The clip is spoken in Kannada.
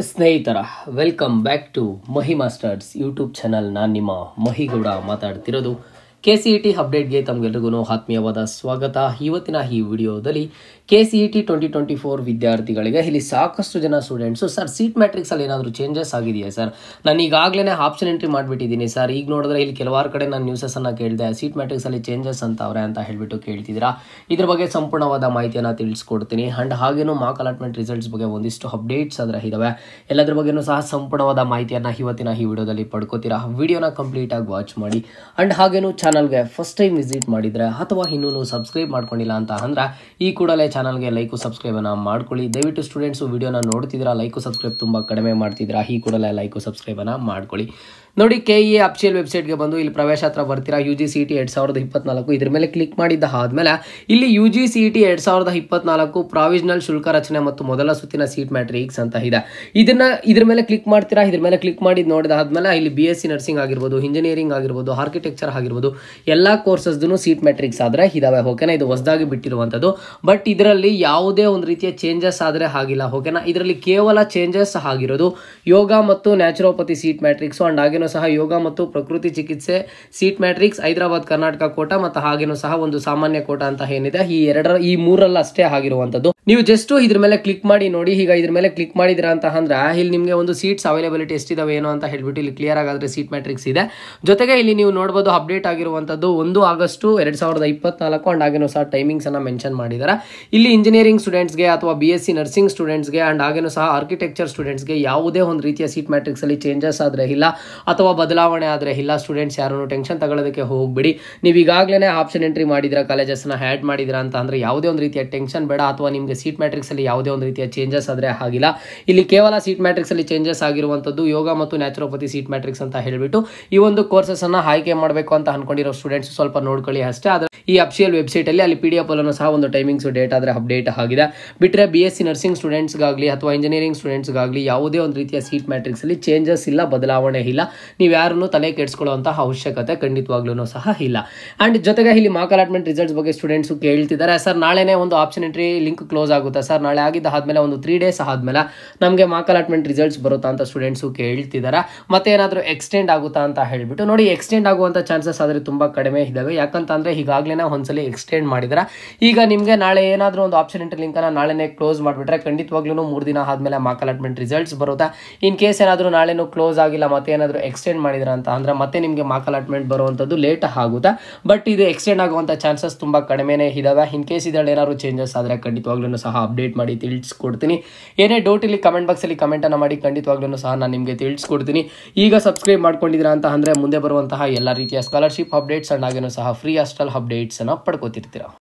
ಸ್ನೇಹಿತರ welcome back to Mahi masters YouTube channel. ನಾನು ನಿಮ್ಮ ಮಹಿಗೌಡ ಮಾತಾಡ್ತಿರೋದು. KCET ಅಪ್ಡೇಟ್ಗೆ ತಮಗೆಲ್ಲರಿಗೂ ಆತ್ಮೀಯವಾದ ಸ್ವಾಗತ. ಇವತ್ತಿನ ಈ ವಿಡಿಯೋದಲ್ಲಿ KCET 2024 ವಿದ್ಯಾರ್ಥಿಗಳಿಗೆ ಇಲ್ಲಿ ಸಾಕಷ್ಟು ಜನ ಸ್ಟೂಡೆಂಟ್ಸು ಸರ್ ಸೀಟ್ ಮ್ಯಾಟ್ರಿಕ್ಸಲ್ಲಿ ಏನಾದರೂ ಚೇಂಜಸ್ ಆಗಿದೆಯಾ ಸರ್, ನಾನು ಈಗಾಗಲೇ ಆಪ್ಷನ್ ಎಂಟ್ರಿ ಮಾಡಿಬಿಟ್ಟಿದ್ದೀನಿ ಸರ್, ಈಗ ನೋಡಿದ್ರೆ ಇಲ್ಲಿ ಕೆಲವಾರು ಕಡೆ ನಾನು ನ್ಯೂಸಸ್ಸನ್ನು ಕೇಳಿದೆ ಸೀಟ್ ಮ್ಯಾಟ್ರಿಕ್ಸಲ್ಲಿ ಚೇಂಜಸ್ ಅಂತವ್ರೆ ಅಂತ ಹೇಳಿಬಿಟ್ಟು ಕೇಳ್ತಿದ್ದೀರಾ. ಇದ್ರ ಬಗ್ಗೆ ಸಂಪೂರ್ಣವಾದ ಮಾಹಿತಿಯನ್ನು ತಿಳಿಸ್ಕೊಡ್ತೀನಿ. ಆ್ಯಂಡ್ ಹಾಗೇನು ಮಾರ್ಕ್ ಅಲಾಟ್ಮೆಂಟ್ ರಿಸಲ್ಟ್ಸ್ ಬಗ್ಗೆ ಒಂದಿಷ್ಟು ಅಪ್ಡೇಟ್ಸ್ ಅದರ ಇದ್ದಾವೆ. ಎಲ್ಲದ್ರ ಬಗ್ಗೆಯೂ ಸಹ ಸಂಪೂರ್ಣವಾದ ಮಾಹಿತಿಯನ್ನು ಇವತ್ತಿನ ಈ ವಿಡಿಯೋದಲ್ಲಿ ಪಡ್ಕೋತೀರಾ. ವಿಡಿಯೋನ ಕಂಪ್ಲೀಟಾಗಿ ವಾಚ್ ಮಾಡಿ. ಆ್ಯಂಡ್ ಹಾಗೇನು ಚಾನಲ್ಗೆ ಫಸ್ಟ್ ಟೈಮ್ ವಿಸಿಟ್ ಮಾಡಿದರೆ ಅಥವಾ ಇನ್ನೂ ಸಬ್ಸ್ಕ್ರೈಬ್ ಮಾಡ್ಕೊಂಡಿಲ್ಲ ಅಂತ ಅಂದ್ರೆ ಈ ಕೂಡಲೇ ಚಾನಲ್ಗೆ ಲೈಕು ಸಬ್ಸ್ಕ್ರೈಬನ್ನು ಮಾಡ್ಕೊಳ್ಳಿ. ದಯವಿಟ್ಟು ಸ್ಟೂಡೆಂಟ್ಸು ವಿಡಿಯೋನ ನೋಡ್ತಿದ್ದೀರಾ, ಲೈಕು ಸಬ್ಸ್ಕ್ರೈಬ್ ತುಂಬ ಕಡಿಮೆ ಮಾಡ್ತಿದ್ದೀರಾ, ಈ ಕೂಡಲೇ ಲೈಕು ಸಬ್ಸ್ಕ್ರೈಬನ್ನು ಮಾಡ್ಕೊಳ್ಳಿ. ನೋಡಿ, KEA ಅಫಿಷಿಯಲ್ ವೆಬ್ಸೈಟ್ಗೆ ಬಂದು ಇಲ್ಲಿ ಪ್ರವೇಶ ಹತ್ರ ಬರ್ತೀರಾ. UGCET 2024 ಇದ್ರ ಮೇಲೆ ಕ್ಲಿಕ್ ಮಾಡಿದ್ದ ಆದಮೇಲೆ ಇಲ್ಲಿ UGCET 2024 ಪ್ರಾವಿಷನಲ್ ಶುಲ್ಕ ರಚನೆ ಮತ್ತು ಮೊದಲ ಸುತ್ತಿನ ಸೀಟ್ ಮ್ಯಾಟ್ರಿಕ್ಸ್ ಅಂತ ಇದೆ. ಇದ್ರ ಮೇಲೆ ಕ್ಲಿಕ್ ಮಾಡ್ತೀರಾ. ಇದ್ರ ಮೇಲೆ ಕ್ಲಿಕ್ ಮಾಡಿ ನೋಡಿದಾದ್ಮೇಲೆ ಇಲ್ಲಿ BSc ನರ್ಸಿಂಗ್ ಆಗಿರ್ಬೋದು, ಇಂಜಿನಿಯರಿಂಗ್ ಆಗಿರ್ಬೋದು, ಆರ್ಕಿಟೆಕ್ಚರ್ ಆಗಿರ್ಬೋದು ಎಲ್ಲ ಕೋರ್ಸಸ್ದು ಸೀಟ್ ಮ್ಯಾಟ್ರಿಕ್ಸ್ ಆದರೆ ಇದಾವೆ. ಓಕೆನಾ, ಇದು ಹೊಸದಾಗಿ ಬಿಟ್ಟಿರುವಂಥದ್ದು. ಬಟ್ ಇದರಲ್ಲಿ ಯಾವುದೇ ಒಂದು ರೀತಿಯ ಚೇಂಜಸ್ ಆದರೆ ಆಗಿಲ್ಲ. ಓಕೆನಾ, ಇದರಲ್ಲಿ ಕೇವಲ ಚೇಂಜಸ್ ಆಗಿರೋದು ಯೋಗ ಮತ್ತು ನ್ಯಾಚುರೋಪತಿ ಸೀಟ್ ಮ್ಯಾಟ್ರಿಕ್ಸ್ ಅಂಡ್ ಹಾಗೇನು ಸಹ ಯೋಗ ಮತ್ತು ಪ್ರಕೃತಿ ಚಿಕಿತ್ಸೆ ಸೀಟ್ ಮ್ಯಾಟ್ರಿಕ್ಸ್ ಹೈದರಾಬಾದ್ ಕರ್ನಾಟಕ ಕೋಟಾ ಮತ್ತು ಹಾಗೇನು ಸಹ ಒಂದು ಸಾಮಾನ್ಯ ಕೋಟಾ ಅಂತ ಏನಿದೆ ಈ ಮೂರಲ್ಲ ಅಷ್ಟೇ ಆಗಿರುವಂತದ್ದು. ನೀವು ಜಸ್ಟ್ ಇದ್ರ ಮೇಲೆ ಕ್ಲಿಕ್ ಮಾಡಿ ನೋಡಿ. ಈಗ ಇದ್ರ ಮೇಲೆ ಕ್ಲಿಕ್ ಮಾಡಿದ್ರ ಅಂತ ಅಂದ್ರೆ ಇಲ್ಲಿ ನಿಮಗೆ ಒಂದು ಸೀಟ್ಸ್ ಅವೈಲೇಬಿಲಿಟಿ ಎಷ್ಟಿದಾವೆ ಏನೋ ಅಂತ ಹೇಳ್ಬಿಟ್ಟು ಇಲ್ಲಿ ಕ್ಲಿಯರ್ ಆಗಾದ್ರೆ ಸೀಟ್ ಮ್ಯಾಟ್ರಿಕ್ಸ್ ಇದೆ. ಜೊತೆಗೆ ಇಲ್ಲಿ ನೀವು ನೋಡಬಹುದು ಅಪ್ಡೇಟ್ ಆಗಿರುವಂತದ್ದು 1 ಆಗಸ್ಟ್ 2024 ಅಂಡ್ ಹಾಗೇನು ಸಹ ಟೈಮಿಂಗ್ಸ್ ಅನ್ನ ಮೆನ್ಷನ್ ಮಾಡಿದ್ದಾರೆ. ಇಲ್ಲಿ ಇಂಜಿನಿಯರಿಂಗ್ ಸ್ಟೂಡೆಂಟ್ಸ್ಗೆ ಅಥವಾ BSc ನರ್ಸಿಂಗ್ ಸ್ಟೂಡೆಂಟ್ಸ್ಗೆ ಅಂಡ್ ಹಾಗೇನು ಸಹ ಆರ್ಕಿಟೆಕ್ಚರ್ ಸ್ಟೂಡೆಂಟ್ಸ್ಗೆ ಯಾವುದೇ ಒಂದು ರೀತಿಯ ಸೀಟ್ ಮ್ಯಾಟ್ರಿಕ್ಸ್ ಅಲ್ಲಿ ಚೇಂಜಸ್ ಆದ್ರೆ ಇಲ್ಲ ಅಥವಾ ಬದಲಾವಣೆ ಆದರೆ ಇಲ್ಲ. ಸ್ಟೂಡೆಂಟ್ಸ್ ಯಾರು ಟೆನ್ಷನ್ ತಗೊಳ್ಳೋದಕ್ಕೆ ಹೋಗ್ಬಿಡಿ. ನೀವು ಈಗಾಗಲೇ ಆಪ್ಷನ್ ಎಂಟ್ರಿ ಮಾಡಿದಿರಾ, ಕಾಲೇಜಸ್ನ ಆ್ಯಡ್ ಮಾಡಿದಿರಾ ಅಂತ ಅಂದರೆ ಯಾವುದೇ ಒಂದು ರೀತಿಯ ಟೆನ್ಷನ್ ಬೇಡ. ಅಥವಾ ನಿಮಗೆ ಸೀಟ್ ಮ್ಯಾಟ್ರಿಕ್ಸಲ್ಲಿ ಯಾವುದೇ ಒಂದು ರೀತಿಯ ಚೇಂಜಸ್ ಆದರೆ ಆಗಿಲ್ಲ. ಇಲ್ಲಿ ಕೇವಲ ಸೀಟ್ ಮ್ಯಾಟ್ರಿಕ್ಸಲ್ಲಿ ಚೇಂಜಸ್ ಆಗಿರುವಂಥದ್ದು ಯೋಗ ಮತ್ತು ನ್ಯಾಚುರೋಪತಿ ಸೀಟ್ ಮ್ಯಾಟ್ರಿಕ್ಸ್ ಅಂತ ಹೇಳಿಬಿಟ್ಟು ಈ ಒಂದು ಕೋರ್ಸಸ್ಸನ್ನು ಆಯ್ಕೆ ಮಾಡಬೇಕು ಅಂತ ಅನ್ಕೊಂಡಿರೋ ಸ್ಟೂಡೆಂಟ್ಸ್ ಸ್ವಲ್ಪ ನೋಡ್ಕೊಳ್ಳಿ ಅಷ್ಟೇ. ಆದರೆ ಈ ಅಫಿಷಿಯಲ್ ವೆಬ್ಸೈಟಲ್ಲಿ ಅಲ್ಲಿ PDF ಅಲ್ಲೂ ಸಹ ಒಂದು ಟೈಮಿಂಗ್ಸ್ ಡೇಟ್ ಆದರೆ ಅಪ್ಡೇಟ್ ಆಗಿದೆ. ಬಿಟ್ಟರೆ BSc ನರ್ಸಿಂಗ್ ಸ್ಟೂಡೆಂಟ್ಸ್ಗಾಗಲಿ ಅಥವಾ ಇಂಜಿನಿಯರಿಂಗ್ ಸ್ಟೂಡೆಂಟ್ಸ್ಗಾಗಲಿ ಯಾವುದೇ ಒಂದು ರೀತಿಯ ಸೀಟ್ ಮ್ಯಾಟ್ರಿಕ್ಸಲ್ಲಿ ಚೇಂಜಸ್ ಇಲ್ಲ, ಬದಲಾವಣೆ ಇಲ್ಲ. ನೀವು ಯಾರನ್ನು ತಲೆ ಕೆಡಿಸ್ಕೊಳ್ಳುವಂತಹ ಅವಶ್ಯಕತೆ ಖಂಡಿತವಾಗ್ಲೂ ಸಹ ಇಲ್ಲ. ಅಂಡ್ ಜೊತೆಗೆ ಇಲ್ಲಿ ಮಾರ್ಕ್ ಅಲಾಟ್ಮೆಂಟ್ ರಿಸಲ್ಟ್ಸ್ ಬಗ್ಗೆ ಸ್ಟೂಡೆಂಟ್ಸ್ ಕೇಳ್ತಿದ್ದಾರೆ, ಸರ್ ನಾಳೆನೇ ಒಂದು ಆಪ್ಷನ್ ಎಂಟ್ರಿ ಲಿಂಕ್ ಕ್ಲೋಸ್ ಆಗುತ್ತೆ ಸರ್, ನಾಳೆ ಆಗಿದ್ದ ಆದ್ಮೇಲೆ ಒಂದು 3 ಡೇಸ್ ಆದ್ಮೇಲೆ ನಮಗೆ ಮಾರ್ಕ್ ಅಲಾಟ್ಮೆಂಟ್ ರಿಸಲ್ಟ್ಸ್ ಬರುತ್ತಾ ಅಂತ ಸ್ಟೂಡೆಂಟ್ಸು ಕೇಳ್ತಿದ್ದಾರೆ. ಮತ್ತೆ ಏನಾದರೂ ಎಕ್ಸ್ಟೆಂಡ್ ಆಗುತ್ತಾ ಅಂತ ಹೇಳ್ಬಿಟ್ಟು ನೋಡಿ, ಎಕ್ಸ್ಟೆಂಡ್ ಆಗುವಂಥ ಚಾನ್ಸಸ್ ಆದರೆ ತುಂಬಾ ಕಡಿಮೆ ಇದಾವೆ. ಯಾಕಂತಂದ್ರೆ ಈಗಾಗಲೇ ಒಂದ್ಸಲಿ ಎಕ್ಸ್ಟೆಂಡ್ ಮಾಡಿದಾರೆ. ಈಗ ನಿಮಗೆ ನಾಳೆ ಏನಾದರೂ ಒಂದು ಆಪ್ಷನ್ ಎಂಟ್ರಿ ಲಿಂಕ್ ಅನ್ನ ನಾಳೆನೇ ಕ್ಲೋಸ್ ಮಾಡಿಬಿಟ್ರೆ ಖಂಡಿತವಾಗ್ಲೂ 3 ದಿನ ಆದ್ಮೇಲೆ ಮಾರ್ಕ್ ಅಲಾಟ್ಮೆಂಟ್ ರಿಸಲ್ಟ್ಸ್ ಬರುತ್ತೆ. ಇನ್ ಕೇಸ್ ಏನಾದರೂ ನಾಳೆನೂ ಕ್ಲೋಸ್ ಆಗಿಲ್ಲ ಮತ್ತೆ ಏನಾದರೂ ಎಕ್ಸ್ಟೆಂಡ್ ಮಾಡಿದ್ರೆ ಅಂತ ಅಂದ್ರೆ ಮತ್ತೆ ನಿಮಗೆ ಮಾರ್ಕ್ ಅಲಾಟ್ಮೆಂಟ್ ಬರುವಂಥದ್ದು ಲೇಟ್ ಆಗುತ್ತೆ. ಬಟ್ ಇದು ಎಕ್ಸ್ಟೆಂಡ್ ಆಗುವಂಥ ಚಾನ್ಸಸ್ ತುಂಬ ಕಡಿಮೆನೇ ಇದಾವೆ. ಇನ್ ಕೇಸ್ ಇದರಲ್ಲಿ ಏನಾದರೂ ಚೇಂಜಸ್ ಆದರೆ ಖಂಡಿತವಾಗ್ಲೂ ಸಹ ಅಪ್ಡೇಟ್ ಮಾಡಿ ತಿಳಿಸ್ಕೊಡ್ತೀನಿ. ಏನೇ ಡೌಟ್ ಇಲ್ಲಿ ಕಮೆಂಟ್ ಬಾಕ್ಸಲ್ಲಿ ಕಮೆಂಟನ್ನು ಮಾಡಿ, ಖಂಡಿತವಾಗ್ಲೂ ಸಹ ನಾನು ನಿಮಗೆ ತಿಳಿಸ್ಕೊಡ್ತೀನಿ. ಈಗ ಸಬ್ಸ್ಕ್ರೈಬ್ ಮಾಡ್ಕೊಂಡಿದ್ದೀರಾ ಅಂತ ಅಂದರೆ ಮುಂದೆ ಬರುವಂತಹ ಎಲ್ಲ ರೀತಿಯ ಸ್ಕಾಲರ್ಶಿಪ್ ಅಪ್ಡೇಟ್ಸ್ ಅಂಡ್ ಹಾಗೇನು ಸಹ ಫ್ರೀ ಹಾಸ್ಟೆಲ್ ಅಪ್ಡೇಟ್ಸನ್ನು ಪಡ್ಕೋತಿರ್ತೀರಾ.